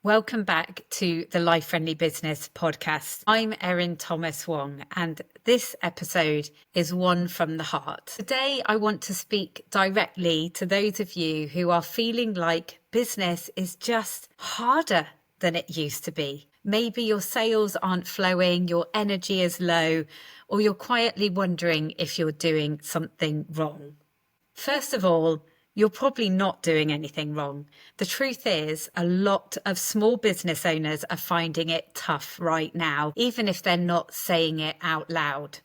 Welcome back to the Life Friendly Business podcast. I'm Erin Thomas Wong, and this episode is one from the heart. Today, I want to speak directly to those of you who are feeling like business is just harder than it used to be. Maybe your sales aren't flowing, your energy is low, or you're quietly wondering if you're doing something wrong. First of all, you're probably not doing anything wrong. The truth is, a lot of small business owners are finding it tough right now, even if they're not saying it out loud.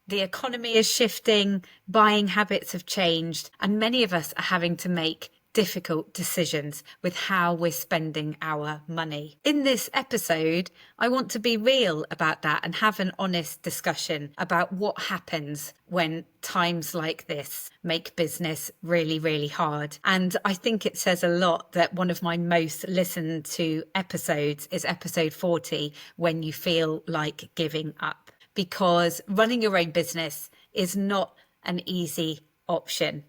The economy is shifting, buying habits have changed, and many of us are having to make difficult decisions with how we're spending our money. In this episode, I want to be real about that and have an honest discussion about what happens when times like this make business really, really hard. And I think it says a lot that one of my most listened to episodes is episode 40, When You Feel Like Giving Up. Because running your own business is not an easy option,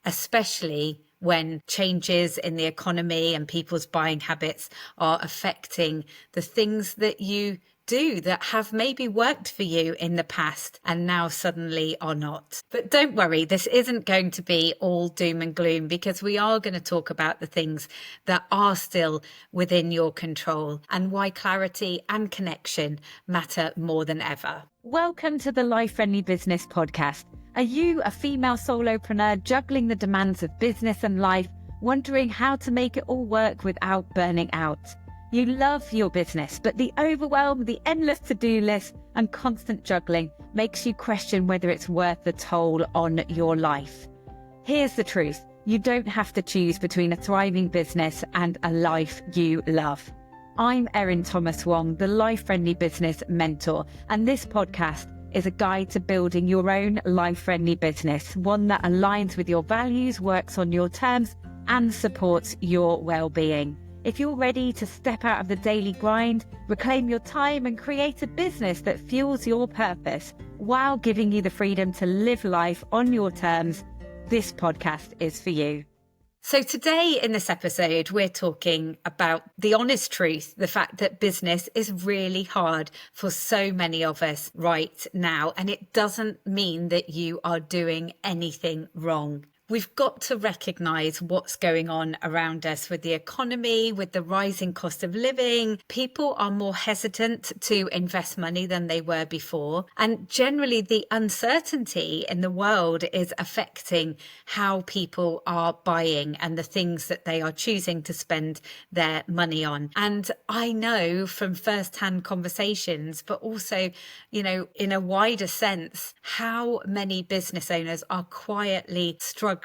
especially when changes in the economy and people's buying habits are affecting the things that you do that have maybe worked for you in the past and now suddenly are not. But don't worry, this isn't going to be all doom and gloom, because we are going to talk about the things that are still within your control and why clarity and connection matter more than ever. Welcome to the Life Friendly Business podcast. Are you a female solopreneur juggling the demands of business and life, wondering how to make it all work without burning out? You love your business, but the overwhelm, the endless to-do list, and constant juggling makes you question whether it's worth the toll on your life. Here's the truth. You don't have to choose between a thriving business and a life you love. I'm Erin Thomas Wong, the Life Friendly Business Mentor, and this podcast is a guide to building your own life-friendly business, one that aligns with your values, works on your terms, and supports your well-being. If you're ready to step out of the daily grind, reclaim your time, and create a business that fuels your purpose while giving you the freedom to live life on your terms, this podcast is for you. So today in this episode, we're talking about the honest truth, the fact that business is really hard for so many of us right now. And it doesn't mean that you are doing anything wrong. We've got to recognise what's going on around us with the economy, with the rising cost of living. People are more hesitant to invest money than they were before. And generally, the uncertainty in the world is affecting how people are buying and the things that they are choosing to spend their money on. And I know from first-hand conversations, but also, in a wider sense, how many business owners are quietly struggling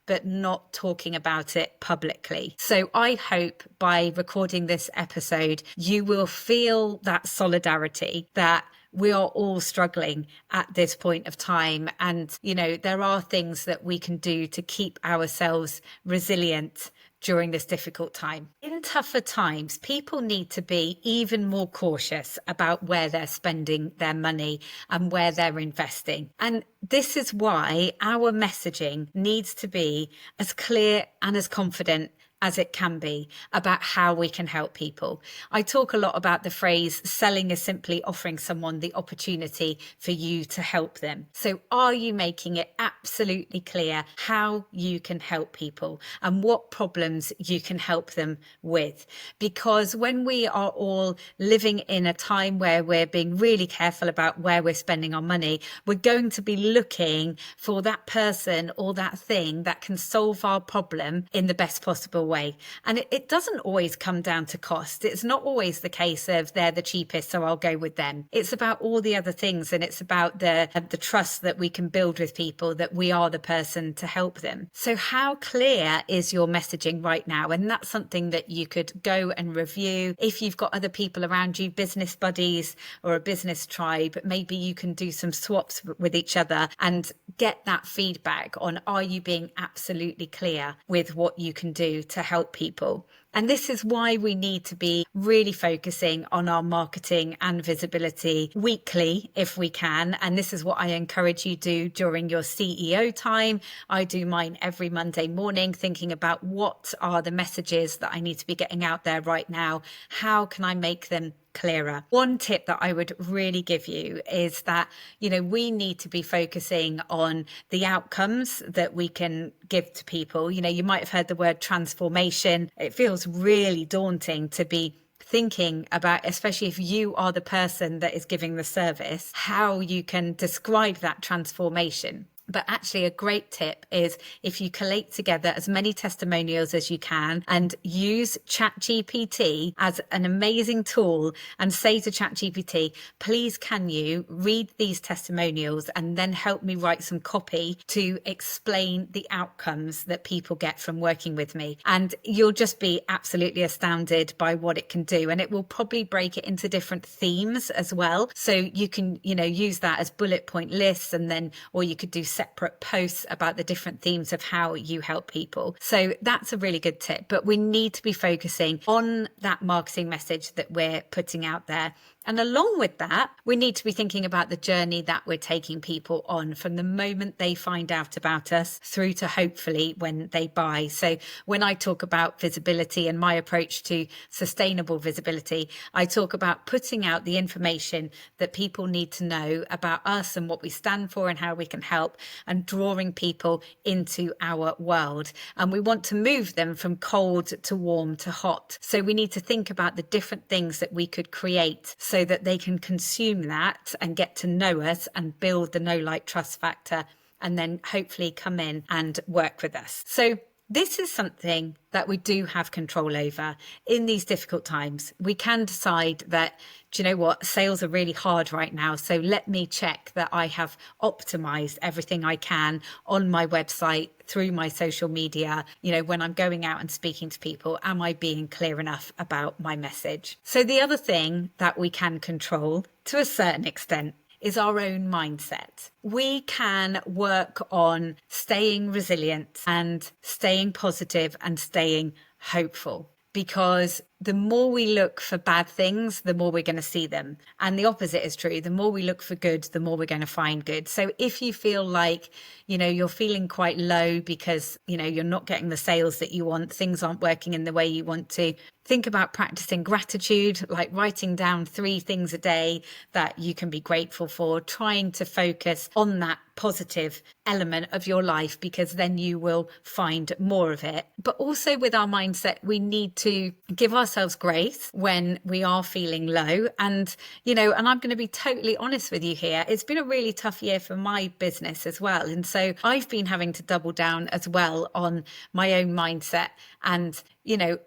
but not talking about it publicly. So I hope by recording this episode, you will feel that solidarity, that we are all struggling at this point of time. And, there are things that we can do to keep ourselves resilient during this difficult time. In tougher times, people need to be even more cautious about where they're spending their money and where they're investing. And this is why our messaging needs to be as clear and as confident as it can be about how we can help people. I talk a lot about the phrase, selling is simply offering someone the opportunity for you to help them. So are you making it absolutely clear how you can help people and what problems you can help them with? Because when we are all living in a time where we're being really careful about where we're spending our money, we're going to be looking for that person or that thing that can solve our problem in the best possible way. And it doesn't always come down to cost. It's not always the case of they're the cheapest, so I'll go with them. It's about all the other things, and it's about the trust that we can build with people, that we are the person to help them. So how clear is your messaging right now? And that's something that you could go and review. If you've got other people around you, business buddies or a business tribe, maybe you can do some swaps with each other and get that feedback on, are you being absolutely clear with what you can do to to help people. And this is why we need to be really focusing on our marketing and visibility weekly if we can. And this is what I encourage you do during your CEO time. I do mine every Monday morning, thinking about what are the messages that I need to be getting out there right now. How can I make them clearer? One tip that I would really give you is that, we need to be focusing on the outcomes that we can give to people. You might have heard the word transformation. It feels really daunting to be thinking about, especially if you are the person that is giving the service, how you can describe that transformation. But actually, a great tip is if you collate together as many testimonials as you can and use ChatGPT as an amazing tool and say to ChatGPT, please can you read these testimonials and then help me write some copy to explain the outcomes that people get from working with me. And you'll just be absolutely astounded by what it can do. And it will probably break it into different themes as well. So you can, use that as bullet point lists, and then, or you could do separate posts about the different themes of how you help people. So that's a really good tip. But we need to be focusing on that marketing message that we're putting out there. And along with that, we need to be thinking about the journey that we're taking people on from the moment they find out about us through to hopefully when they buy. So when I talk about visibility and my approach to sustainable visibility, I talk about putting out the information that people need to know about us and what we stand for and how we can help, and drawing people into our world. And we want to move them from cold to warm to hot. So we need to think about the different things that we could create so that they can consume that and get to know us and build the know, like, trust factor, and then hopefully come in and work with us. So this is something that we do have control over in these difficult times. We can decide that, do you know what, sales are really hard right now, so let me check that I have optimized everything I can on my website, through my social media, when I'm going out and speaking to people, am I being clear enough about my message? So the other thing that we can control to a certain extent is our own mindset. We can work on staying resilient and staying positive and staying hopeful, because the more we look for bad things, the more we're going to see them. And the opposite is true. The more we look for good, the more we're going to find good. So if you feel like, you're feeling quite low because, you're not getting the sales that you want, things aren't working in the way you want to, think about practicing gratitude, like writing down 3 things a day that you can be grateful for, trying to focus on that positive element of your life, because then you will find more of it. But also with our mindset, we need to give ourselves grace when we are feeling low. And, and I'm going to be totally honest with you here. It's been a really tough year for my business as well. And so I've been having to double down as well on my own mindset and,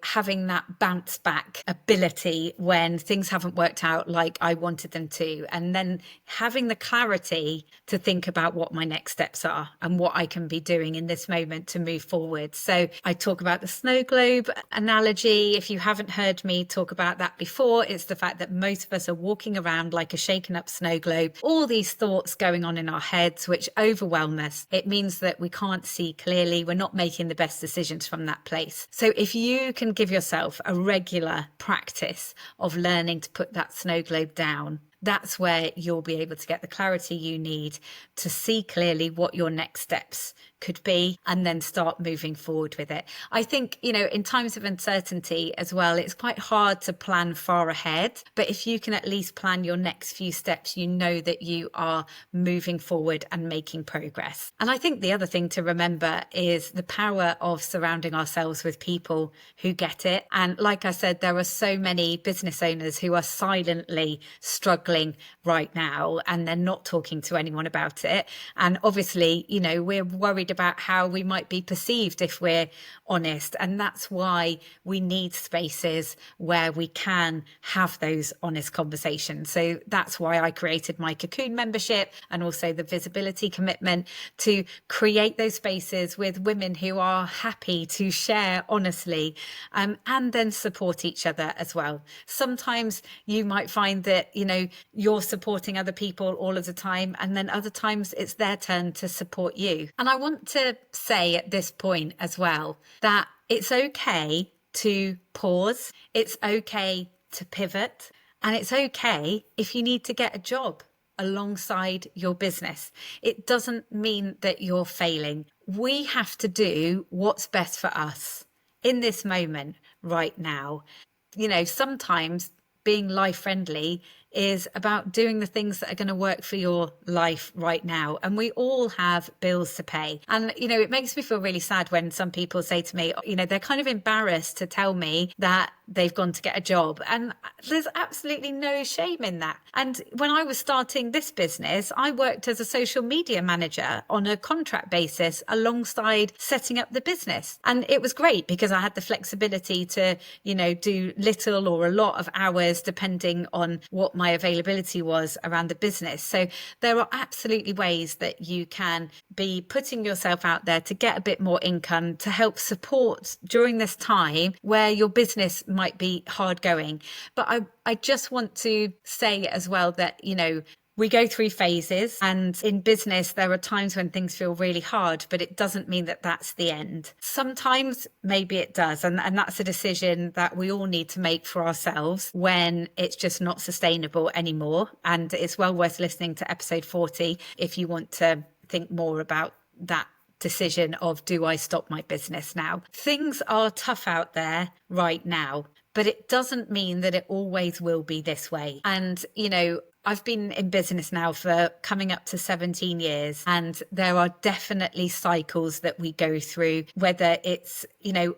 having that bounce back ability when things haven't worked out like I wanted them to. And then having the clarity to think about what my next steps are and what I can be doing in this moment to move forward. So I talk about the snow globe analogy. If you haven't heard me talk about that before, it's the fact that most of us are walking around like a shaken up snow globe, all these thoughts going on in our heads, which overwhelm us. It means that we can't see clearly. We're not making the best decisions from that place. So if you can give yourself a regular practice of learning to put that snow globe down, that's where you'll be able to get the clarity you need to see clearly what your next steps could be, and then start moving forward with it. I think, in times of uncertainty as well, it's quite hard to plan far ahead, but if you can at least plan your next few steps, you know that you are moving forward and making progress. And I think the other thing to remember is the power of surrounding ourselves with people who get it. And like I said, there are so many business owners who are silently struggling right now, and they're not talking to anyone about it. And obviously, we're worried about how we might be perceived if we're honest. And that's why we need spaces where we can have those honest conversations. So that's why I created my Cocoon membership and also the visibility commitment, to create those spaces with women who are happy to share honestly, and then support each other as well. Sometimes you might find that, you're supporting other people all of the time, and then other times it's their turn to support you. And I want to say at this point as well that It's okay to pause. It's okay to pivot. And it's okay if you need to get a job alongside your business. It doesn't mean that you're failing. We have to do what's best for us in this moment right now. Sometimes being life friendly is about doing the things that are going to work for your life right now. And we all have bills to pay. And, it makes me feel really sad when some people say to me, they're kind of embarrassed to tell me that they've gone to get a job. And there's absolutely no shame in that. And when I was starting this business, I worked as a social media manager on a contract basis alongside setting up the business. And it was great because I had the flexibility to, do little or a lot of hours depending on what my availability was around the business. So there are absolutely ways that you can be putting yourself out there to get a bit more income to help support during this time where your business might be hard going. But I just want to say as well that, we go through phases, and in business, there are times when things feel really hard, but it doesn't mean that that's the end. Sometimes maybe it does. And that's a decision that we all need to make for ourselves when it's just not sustainable anymore. And it's well worth listening to episode 40 if you want to think more about that decision of, do I stop my business now? Things are tough out there right now, but it doesn't mean that it always will be this way. And, I've been in business now for coming up to 17 years, and there are definitely cycles that we go through, whether it's,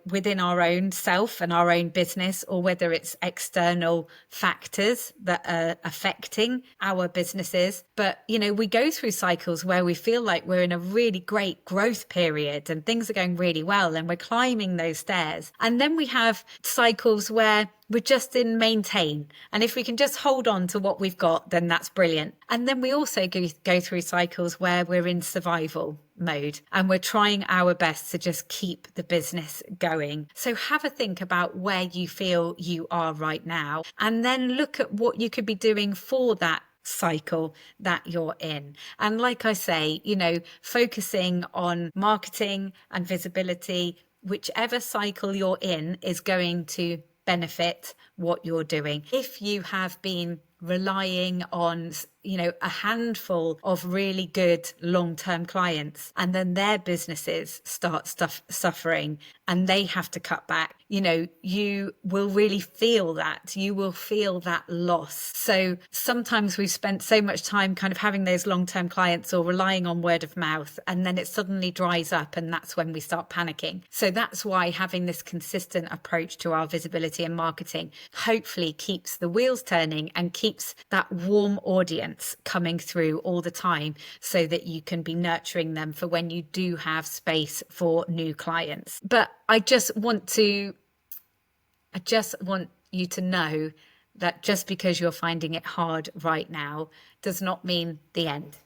within our own self and our own business, or whether it's external factors that are affecting our businesses. But, we go through cycles where we feel like we're in a really great growth period and things are going really well and we're climbing those stairs. And then we have cycles where we're just in maintain. And if we can just hold on to what we've got, then that's brilliant. And then we also go through cycles where we're in survival mode and we're trying our best to just keep the business going. So have a think about where you feel you are right now, and then look at what you could be doing for that cycle that you're in. And like I say, focusing on marketing and visibility, whichever cycle you're in is going to benefit what you're doing. If you have been relying on, a handful of really good long-term clients, and then their businesses start suffering and they have to cut back, you will really feel that. You will feel that loss. So sometimes we've spent so much time kind of having those long-term clients or relying on word of mouth, and then it suddenly dries up, and that's when we start panicking. So that's why having this consistent approach to our visibility and marketing hopefully keeps the wheels turning and keeps that warm audience coming through all the time, so that you can be nurturing them for when you do have space for new clients. But I just want you to know that just because you're finding it hard right now does not mean the end.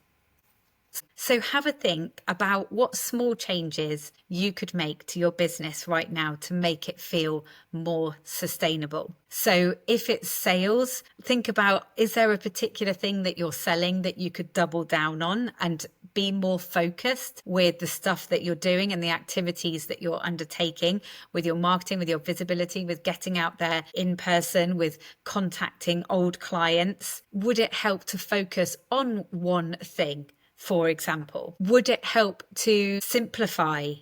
So have a think about what small changes you could make to your business right now to make it feel more sustainable. So if it's sales, think about, is there a particular thing that you're selling that you could double down on and be more focused with the stuff that you're doing and the activities that you're undertaking with your marketing, with your visibility, with getting out there in person, with contacting old clients? Would it help to focus on one thing? For example, would it help to simplify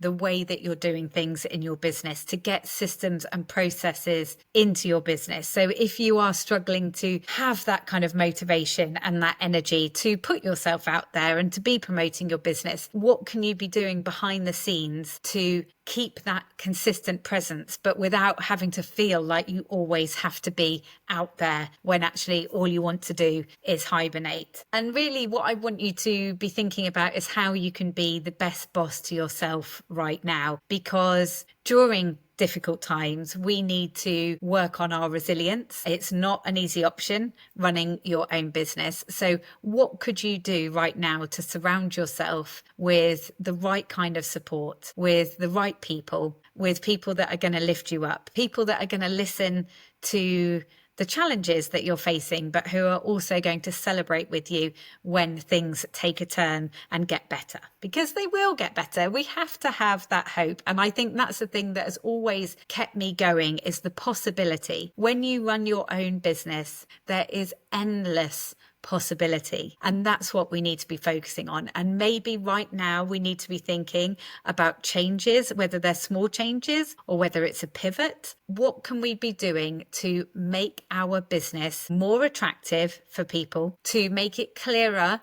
the way that you're doing things in your business, to get systems and processes into your business? So if you are struggling to have that kind of motivation and that energy to put yourself out there and to be promoting your business, what can you be doing behind the scenes to keep that consistent presence, but without having to feel like you always have to be out there when actually all you want to do is hibernate? And really what I want you to be thinking about is how you can be the best boss to yourself right now, because during difficult times, we need to work on our resilience. It's not an easy option running your own business. So what could you do right now to surround yourself with the right kind of support, with the right people, with people that are going to lift you up, people that are going to listen to the challenges that you're facing, but who are also going to celebrate with you when things take a turn and get better, because they will get better. We have to have that hope. And I think that's the thing that has always kept me going, is the possibility. When you run your own business, there is endless possibility. And that's what we need to be focusing on. And maybe right now we need to be thinking about changes, whether they're small changes or whether it's a pivot. What can we be doing to make our business more attractive for people, to make it clearer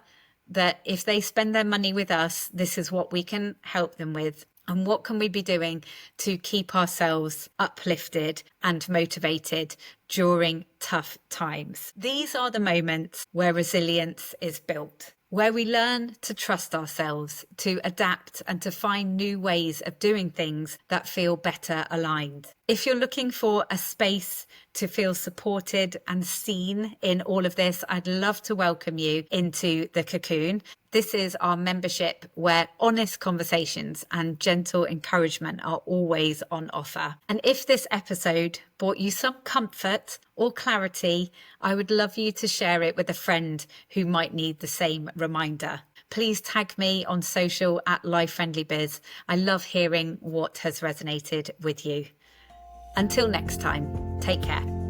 that if they spend their money with us, this is what we can help them with? And what can we be doing to keep ourselves uplifted and motivated during tough times? These are the moments where resilience is built, where we learn to trust ourselves, to adapt and to find new ways of doing things that feel better aligned. If you're looking for a space to feel supported and seen in all of this, I'd love to welcome you into the Cocoon. This is our membership where honest conversations and gentle encouragement are always on offer. And if this episode brought you some comfort or clarity, I would love you to share it with a friend who might need the same reminder. Please tag me on social at LifeFriendlyBiz. I love hearing what has resonated with you. Until next time, take care.